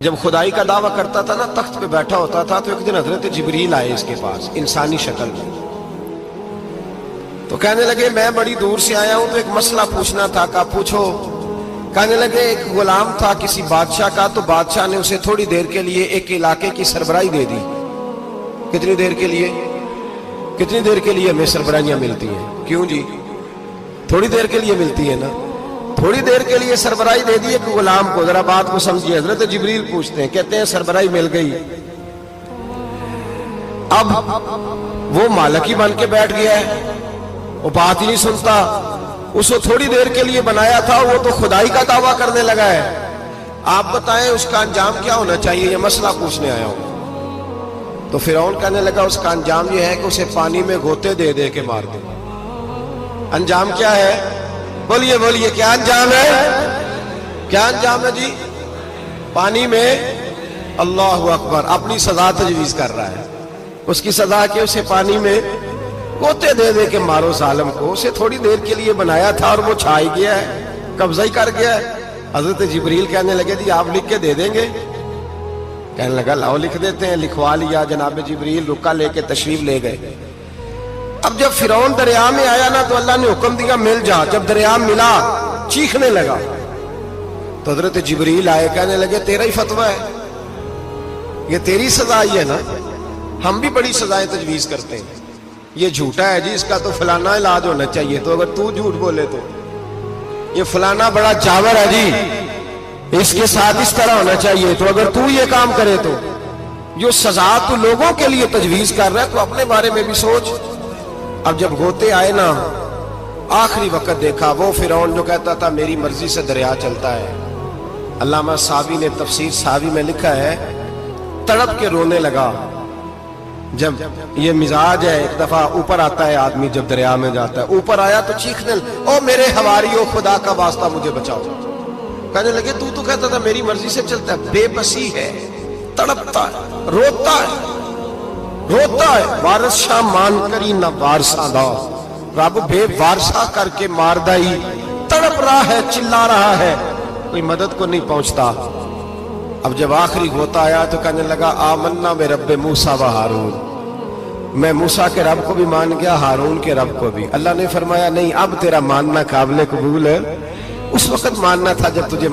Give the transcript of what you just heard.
جب خدائی کا دعویٰ کرتا تھا نا، تخت پہ بیٹھا ہوتا تھا تو ایک دن حضرت جبریل آئے اس کے پاس انسانی شکل میں، تو کہنے لگے میں بڑی دور سے آیا ہوں تو ایک مسئلہ پوچھنا تھا۔ کہا پوچھو۔ کہنے لگے ایک غلام تھا کسی بادشاہ کا، تو بادشاہ نے اسے تھوڑی دیر کے لیے ایک علاقے کی سربراہی دے دی۔ کتنی دیر کے لیے؟ کتنی دیر کے لیے ہمیں سربراہیاں ملتی ہیں؟ کیوں جی؟ تھوڑی دیر کے لیے ملتی ہے نا، تھوڑی دیر کے لیے سربراہی دے دی ایک غلام کو۔ ذرا بات کو سمجھیے، حضرت جبریل پوچھتے ہیں، کہتے ہیں سربراہی مل گئی، اب وہ مالک ہی بن کے بیٹھ گیا ہے، وہ بات ہی نہیں سنتا، اس کو تھوڑی دیر کے لیے بنایا تھا، وہ تو خدائی کا دعویٰ کرنے لگا ہے، آپ بتائیں اس کا انجام کیا ہونا چاہیے؟ یہ مسئلہ پوچھنے آیا ہوں۔ تو فرعون کہنے لگا اس کا انجام یہ ہے کہ اسے پانی میں غوطے دے دے کے مار دے۔ انجام کیا ہے؟ بولیے بولیے، کیا انجام ہے؟ کیا انجام ہے جی؟ پانی میں، اللہ اکبر، اپنی سزا تجویز کر رہا ہے۔ اس کی سزا کہ اسے پانی میں غوطے دے دے کے مارو ظالم کو، اسے تھوڑی دیر کے لیے بنایا تھا اور وہ چھائی گیا ہے، قبضہ ہی کر گیا ہے۔ حضرت جبریل کہنے لگے جی آپ لکھ کے دے دیں گے؟ کہنے لگا لاؤ لکھ دیتے ہیں۔ لکھوا لیا، جناب جبریل رکا لے کے تشریف لے گئے۔ اب جب فرعون دریا میں آیا نا تو اللہ نے حکم دیا مل جا۔ جب دریا ملا چیخنے لگا تو حضرت جبریل آئے، کہنے لگے تیرا ہی فتویٰ ہے، یہ تیری سزا ہی ہے نا، ہم بھی بڑی سزائیں تجویز کرتے ہیں، یہ جھوٹا ہے جی، اس کا تو فلانا علاج ہونا چاہیے، تو اگر تو جھوٹ بولے تو یہ فلانا بڑا جاور ہے جی، اس کے ساتھ اس طرح ہونا چاہیے، تو اگر تو یہ کام کرے تو جو سزا تو لوگوں کے لیے تجویز کر رہا ہے تو اپنے بارے میں بھی سوچ۔ اب جب غوطے آئے نا، آخری وقت دیکھا وہ فرعون جو کہتا تھا میری مرضی سے دریا چلتا ہے، علامہ ساوی نے تفسیر ساوی میں لکھا ہے تڑپ کے رونے لگا۔ جب یہ مزاج ہے، ایک دفعہ اوپر آتا ہے آدمی جب دریا میں جاتا ہے، اوپر آیا تو چیخنے او میرے حواریو خدا کا واسطہ مجھے بچاؤ۔ کہنے لگے تو کہتا تھا میری مرضی سے چلتا ہے، بے بسی ہے، تڑپتا ہے، روتا ہے، روتا ہے، وارث شاہ مان کری نہ وارثہ دا، رب بے وارثہ کر کے مار دائی، تڑپ رہا ہے، چلا رہا ہے، کوئی مدد کو نہیں پہنچتا۔ اب جب آخری غوطہ آیا تو کہنے لگا آمنا برب موسیٰ و ہارون، میں موسیٰ کے رب کو بھی مان گیا، ہارون کے رب کو بھی۔ اللہ نے فرمایا نہیں، اب تیرا ماننا قابل قبول ہے، اس وقت ماننا تھا جب تجھے